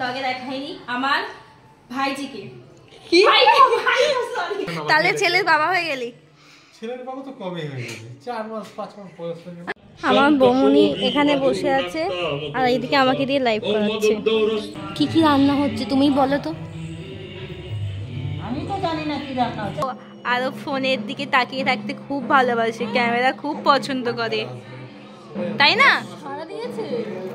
ব্লগে দেখাইনি আমার ভাইজিকে। তাহলে ছেলের বাবা হয়ে গেলি? ছেলের বাবা তো কবে হয়ে গেছে, 4 মাস 5 মাস বয়স হয়ে গেছে। আমার বৌমনি এখানে বসে আছে আর এইদিকে আমাকে দিয়ে লাইভ করাচ্ছে। কি কি রান্না হচ্ছে তুমি বলো তো? আমি তো জানি না কি রান্না হচ্ছে। আরো ফোনের দিকে তাকিয়ে থাকতে খুব ভালোবাসে, ক্যামেরা খুব পছন্দ করে, তাই না?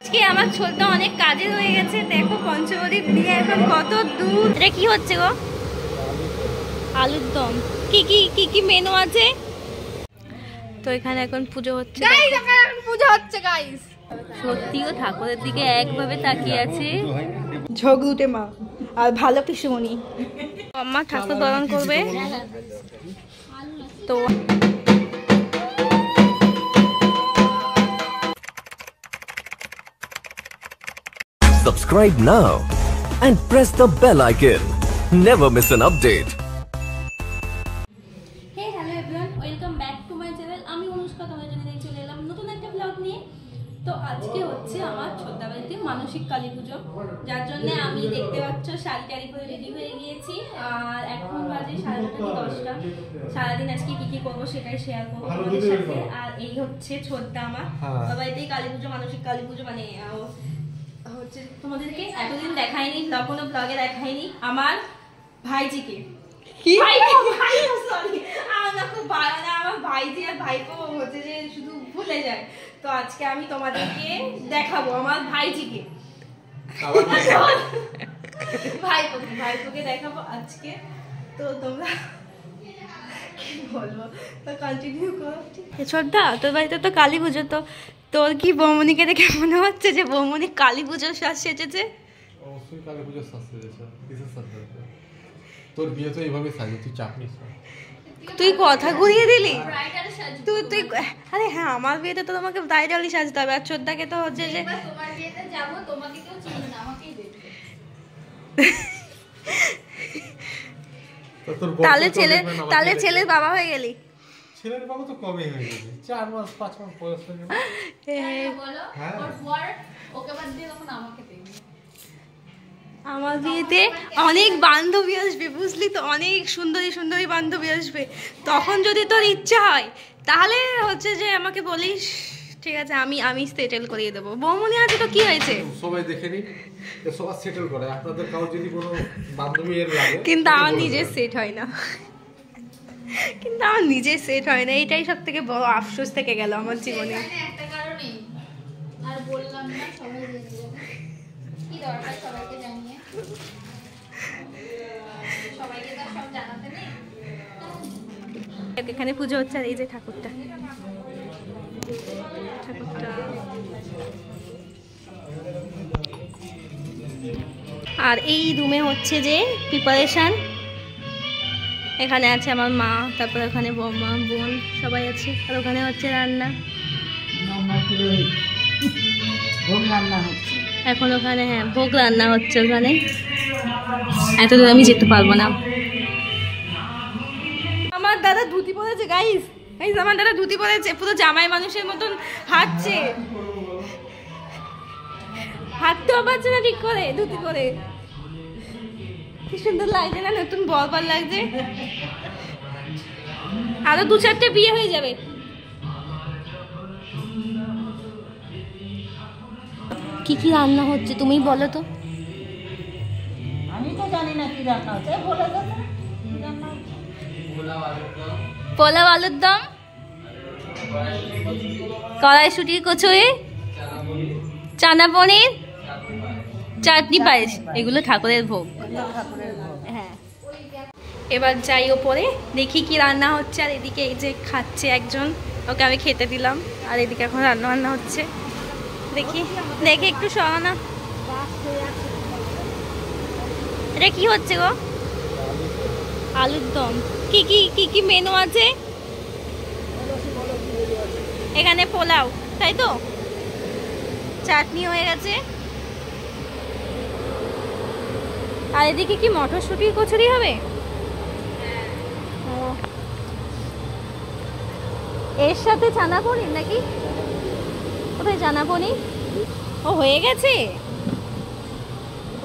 আজকে আমার ছোটটা অনেক কাজে রয়ে গেছে। দেখো পঞ্চবদ্বীপ দিয়ে এখন কত দূর। এটা কি হচ্ছে গো? আলুর দম। কি কি কি কি মেনু আছে? তো এখানে এখন পুজো হচ্ছে। গাইস এখন পুজো হচ্ছে গাইস। সত্যিও ঠাকুরের দিকে একভাবে তাকিয়ে আছে ঝগড়ুটে মা আর ভালো পিসুমণি। আম্মা ঠাকুর বরণ করবে তো Subscribe now and press the bell icon. Never miss an update. Hey hello everyone, welcome back to my channel. আমি অনুষ্কা, তোমাদের জন্য চলে এলাম নতুন একটা ব্লগ নিয়ে। তো আজকে হচ্ছে আমার ছোট্ট বাড়িতে মানসিক কালী পুজো, যার জন্য আমি দেখতে পাচ্ছ শাড়ি টাড়ি করে রেডি হয়ে গিয়েছি। আর এখন বাজে 9:30-10টা। সারাদিন আজকে কি কি করবো সেটাই শেয়ার করবো তোমাদের সাথে। আর এই হচ্ছে ছোট্টা আমার বাড়িতেই কালী পুজো, মানসিক কালী পুজো মানে হচ্ছে। তোমাদেরকে এতদিন দেখাইনি, কোনো ব্লগে দেখাইনি আমার ভাইজিকে। আমার ভাইজি আর ভাইপো হচ্ছে যে শুধু ভুলে যায়। তো আজকে আমি তোমাদেরকে দেখাবো আমার ভাইজিকে, ভাইপোকে দেখাবো আজকে। তো তোমরা কি বলবো, তো কন্টিনিউ করো। ছোটদা, তোর বাড়িতে তো কালী পুজো, তো তোর কি বৌমনিকে দেখে মনে হচ্ছে যে বৌমনি কালী পুজোর সাজ সেজেছে? অবশ্যই কালী পুজোর সাজ সেজেছে। কিসের সাজ সেজেছে? তোর বিয়ে তো এইভাবে সাজে, তুই চাপ নিস না। তুই কথা ঘুরিয়ে দিলি। তুই আরে হ্যাঁ, আমার বিয়েতে তো তোমাকে ব্রাইডালি সাজতে হবে। আর ছোটদাকে তো হচ্ছে যে তোমার বিয়েতে যাব, তোমাকে কেউ চিনবে না, আমাকেই দেখবে। তাহলে ছেলের বাবা হয়ে গেলি? ছেলের বাবা তো কবে হয়ে গেছে, 4 মাস 5 মাস বয়স হয়ে গেছে। বলো ওর পর ওকে বাদ দিয়ে তখন আমাকে দেখবে। আমার বিয়েতে অনেক বান্ধবী আসবে, বুঝলি তো, অনেক সুন্দরী সুন্দরী বান্ধবী আসবে। তখন যদি তোর ইচ্ছা হয় তাহলে হচ্ছে যে আমাকে বলিস, ঠিক আছে? আমি সেটেল করিয়ে দেবো। বৌমনি আছে তো কি হয়েছে, সবাই দেখে নি, সবাই সেটেল করে। আপনাদের কাউ যদি কোনো বান্ধবী এর লাগে, কিন্তু আমার নিজের সেট হয় না, এটাই সব থেকে বড় আফসোস থেকে গেল আমার জীবনে। একটা কারণে আর বললাম না, সবাই জেনে যাবে। কি দরকার সবাইকে জানিয়ে, সবাইকে তো সব জানাতে নেই। এখানে পুজো হচ্ছে আর এই যে ঠাকুরটা। আর এই রুমে হচ্ছে যে প্রিপারেশন। এখানে আছে আমার মা, তারপর ওখানে বৌমা, বোন সবাই আছে। আর ওখানে হচ্ছে রান্না, এখন ওখানে হ্যাঁ ভোগ রান্না হচ্ছে ওখানে। এত দূর আমি যেতে পারবো না। আমার দাদা ধুতি পরেছে গাইস, আমার দাদা ধুতি পরেছে, পুরো জামাই মানুষের মতন হাঁটছে, হাঁটতেও পারছে না ঠিক করে ধুতি পরে। কি সুন্দর লাগছে না, নতুন বরবার লাগছে। আরো 2-4টে বিয়ে হয়ে যাবে। কি কি রান্না হচ্ছে তুমি বলো তো? আমি তো জানি না কি রান্না হচ্ছে। বলে দাও কি রান্না হচ্ছে। পোলাও, আলুর দম, কড়াইশুঁটির কচুরি, চানা পনির, চাটনি, পায়েস, এগুলো ঠাকুরের ভোগ। হ্যাঁ, এবার যাই ওপরে দেখি কি রান্না হচ্ছে। আর এদিকে এই যে খাচ্ছে একজন, ওকে আমি খেতে দিলাম। আর এদিকে এখন রান্না হচ্ছে, দেখি একটু সরানা। এটা কি হচ্ছে গো? আলুর দম। কি কি কি কি মেনু আছে এখানে? পোলাও, তাই তো? চাটনি হয়ে গেছে। আর এদিকে কি মটরশুঁটির কচুরি হবে? এর সাথে চানা পনির নাকি? কোথায় চানা পনির? ও হয়ে গেছে।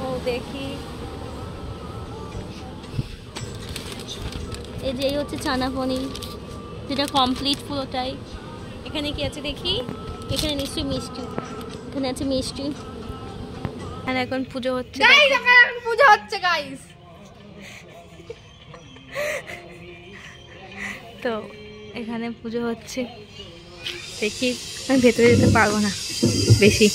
ও দেখি, এই যে এই হচ্ছে চানা পনির, যেটা কমপ্লিট পুরোটাই। এখানে কি আছে দেখি, এখানে নিশ্চয়ই মিষ্টি, এখানে আছে মিষ্টি। আর এখন পুজো হচ্ছে, এখন পূজা হচ্ছে গাইস। তো এখানে পুজো হচ্ছে, দেখি আমি ভেতরে যেতে পারবো না বেশি।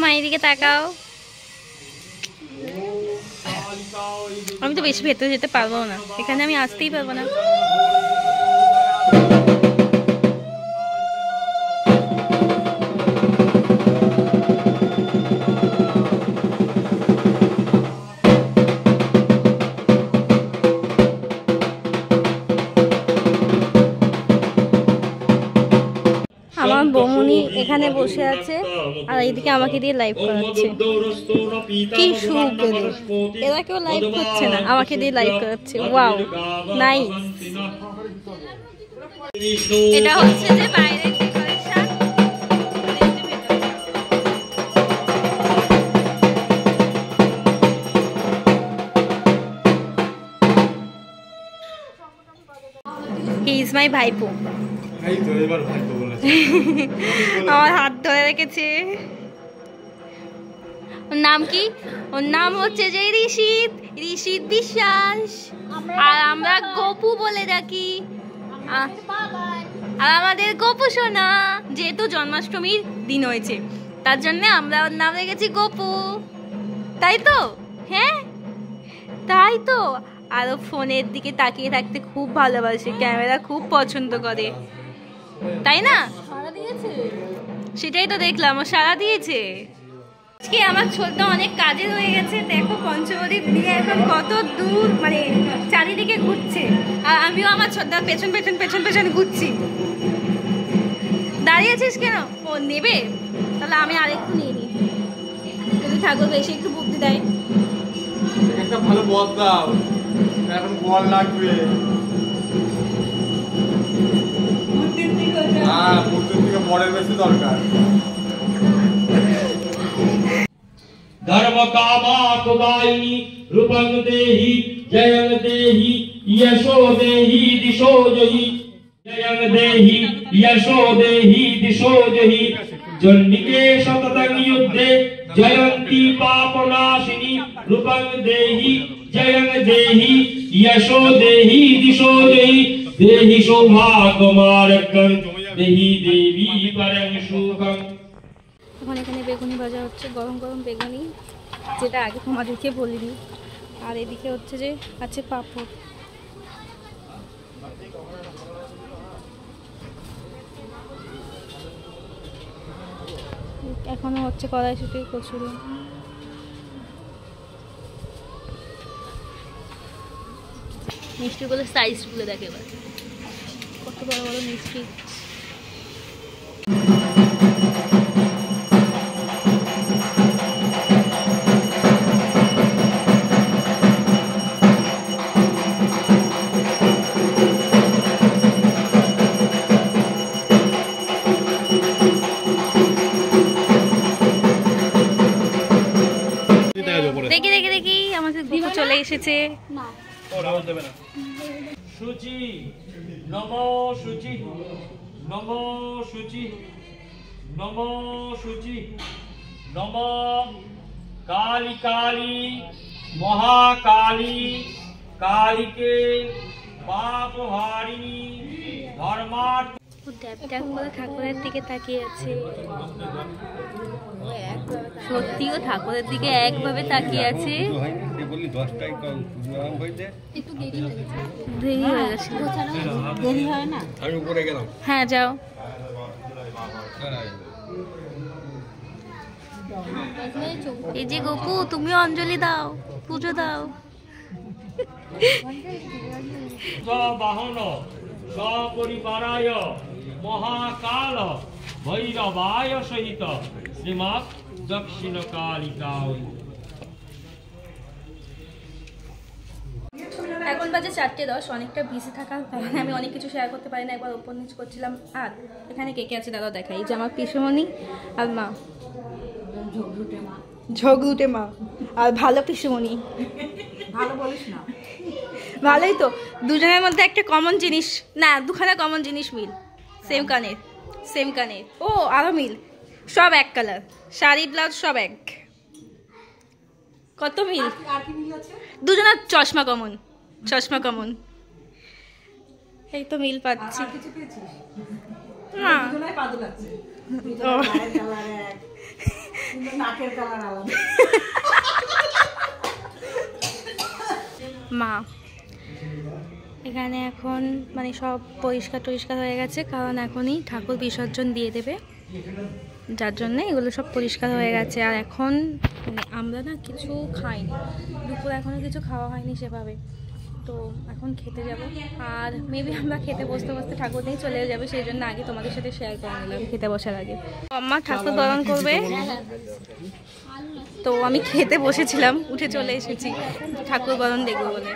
মায়ের দিকে তাকাও, আমি তো বেশি ভেতরে যেতে পারবো না, এখানে আমি আসতেই পারবো না। আমার বৌমনি এখানে বসে আছে আর এইদিকে আমাকে দিয়ে লাইভ করাচ্ছে। কি সুখ এদের, এরা কেউ লাইভ করছে না, আমাকে দিয়ে লাইভ করাচ্ছে। Wow, nice. এটা হচ্ছে যে বাইরের ডেকোরেশন। হি ইজ মাই ভাইপো। আমার হাত ধরে রেখেছে। ওর নাম কি? ওর নাম হচ্ছে যে ঋষিত বিশ্বাস, আর আমরা গপু বলে ডাকি। আর আমাদের গপু সোনা, যেহেতু জন্মাষ্টমীর দিন হয়েছে তার জন্য আমরা ওর নাম রেখেছি গপু, তাই তো? হ্যাঁ তাই তো। আর ও ফোনের দিকে তাকিয়ে থাকতে খুব ভালোবাসে, ক্যামেরা খুব পছন্দ করে, তাই না? সেটাই তো দেখলাম, ও সাড়া দিয়েছে। আজকে আমার ছোটটা অনেক কাজে হয়ে গেছে, দেখো পঞ্চবদ্বীপ দিয়ে এখন কত দূর, মানে চারিদিকে ঘুরছে, আর আমিও আমার ছোটটার পেছন পেছন পেছন পেছন ঘুরছি। দাঁড়িয়েছিস কেন? ও নেবে, তাহলে আমি আরেকটু নিয়ে নিই, যদি ঠাকুর বেশি একটু বুদ্ধি দেয়। একটা ভালো বল দাও, এখন বল লাগবে। হ্যাঁ, বুদ্ধির থেকে বলের বেশি দরকার। धर्म कामा तुदायिनी रूपं देहि जयं देहि यशो देहि दिशो जहि जयं देहि यशो देहि दिशो जहि जन्निके सततं युद्धे जयन्ती पापनाशिनी रूपं देहि जयं देहि यशो देहि दिशो जहि देहि सौभाग्यमार्गं देहि देवी परं सुखं। এখন এখানে বেগুনি ভাজা হচ্ছে, গরম গরম বেগুনি, যেটা আগে তোমাদেরকে বলিনি। আর এদিকে হচ্ছে যে আছে পাঁপড়। এখনো হচ্ছে কড়াইশুঁটি, কচুরি। মিষ্টিগুলো সাইজগুলো দেখে এবার, কত বড় বড় মিষ্টি। দেখি দেখি দেখি আমাদের গপু চলে এসেছে। शुचि नमो शुचि नमो शुचि नमो शुचि नमो काली काली महाकाली कालिके पापहारिणी धर्मार्थ। ট্যাপ ট্যাপ করে ঠাকুরের দিকে তাকিয়ে আছে, সত্যিও ঠাকুরের দিকে একভাবে তাকিয়ে আছে। দেরি হয়ে গেছে, দেরি হয় না? আমি উপরে গেলাম। হ্যাঁ যাও। এই যে গপু, তুমি অঞ্জলি দাও, পুজো দাও। বাহন সপরিবারায় মহাকাল ভৈরবায় সহিত শ্রীমৎ দক্ষিণ কালিকা। এখন বাজে 4:10, অনেকটা বিজি থাকার কারণে আমি অনেক কিছু শেয়ার করতে পারি না, একবার ওপর নিচ করছিলাম। আর এখানে কে কে আছে দাদা দেখাই, এই যে আমার পিসুমণি আর মা, ঝগড়ুটে মা আর ভালো পিসুমণি। ভালো বলিস না, ভালোই তো, দুজনের মধ্যে একটা কমন জিনিস, না দুখানা কমন জিনিস মিল, সেম কানের, ও আরও মিল, সব এক কালার, শাড়ি ব্লাউজ সব এক। কত মিল, দুজনের চশমা কমন, এই তো মিল পাচ্ছি না। ও। মা এখানে এখন মানে সব পরিষ্কার হয়ে গেছে, কারণ এখনই ঠাকুর বিসর্জন দিয়ে দেবে, যার জন্যে এগুলো সব পরিষ্কার হয়ে গেছে। আর এখন মানে আমরা না কিছু খাইনি, দুপুর এখনও কিছু খাওয়া হয়নি সেভাবে, তো এখন খেতে যাব। আর মেবি আমরা খেতে বসতে ঠাকুর নিয়ে চলে যাবে, সেই জন্য আগে তোমাদের সাথে শেয়ার করে নিলাম খেতে বসার আগে। আম্মা ঠাকুর বরণ করবে, তো আমি খেতে বসেছিলাম, উঠে চলে এসেছি ঠাকুর বরণ দেখবো বলে।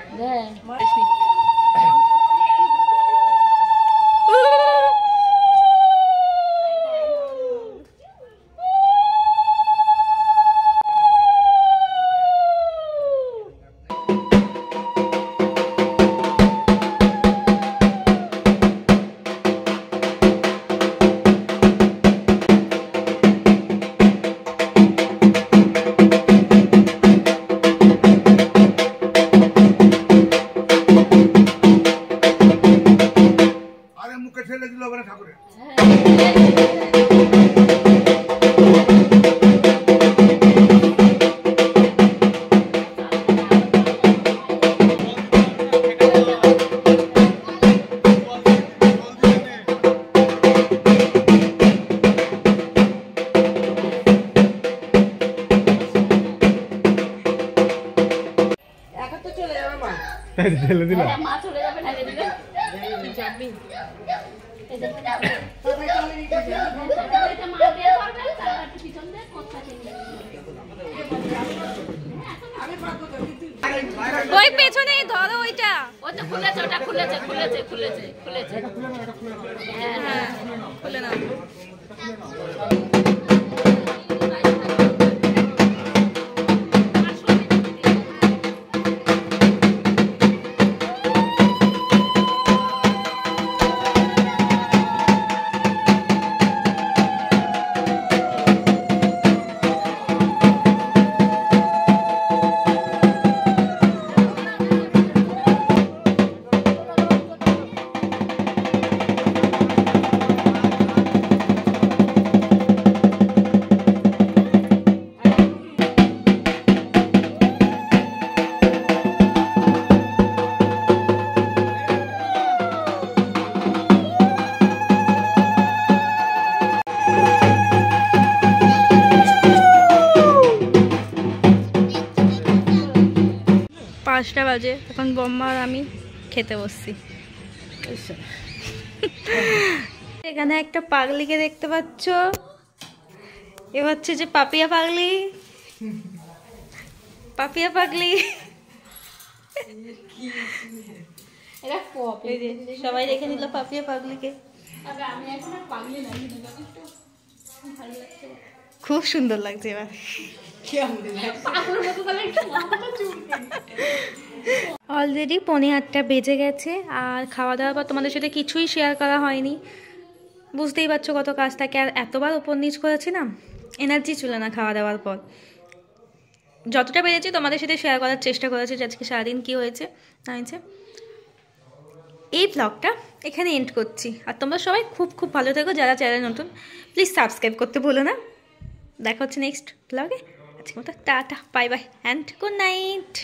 ঢেলে দিলাম। মা চলে যাবে ঢেলে দিবে যাবি ওই পেছনে ধরো, ওইটা ওটা খুলেছে, ওটা খুলেছে হ্যাঁ খুলে না। পাঁচটা বাজে, এখন বম্মা আর আমি খেতে বসছি। এখানে একটা পাগলিকে দেখতে পাচ্ছ, এ হচ্ছে যে পাপিয়া পাগলি। সবাই দেখে নিল পাপিয়া পাগলিকে, খুব সুন্দর লাগছে এবার। অলরেডি 8:15 বেজে গেছে, আর খাওয়া দাওয়ার পর তোমাদের সাথে কিছুই শেয়ার করা হয়নি, বুঝতেই পারছো কত কাজ থাকে। আর এতবার ওপর নিচ করেছি না, এনার্জি ছিল না খাওয়া দাওয়ার পর। যতটা পেরেছি তোমাদের সাথে শেয়ার করার চেষ্টা করেছি যে আজকে সারাদিন কী হয়েছে না হয়েছে। এই ব্লগটা এখানে এন্ড করছি, আর তোমরা সবাই খুব ভালো থেকো। যারা চ্যানেল নতুন প্লিজ সাবস্ক্রাইব করতে ভুলো না। দেখা হচ্ছে নেক্সট ব্লগে, আজকে মতো tata, bye bye and good night.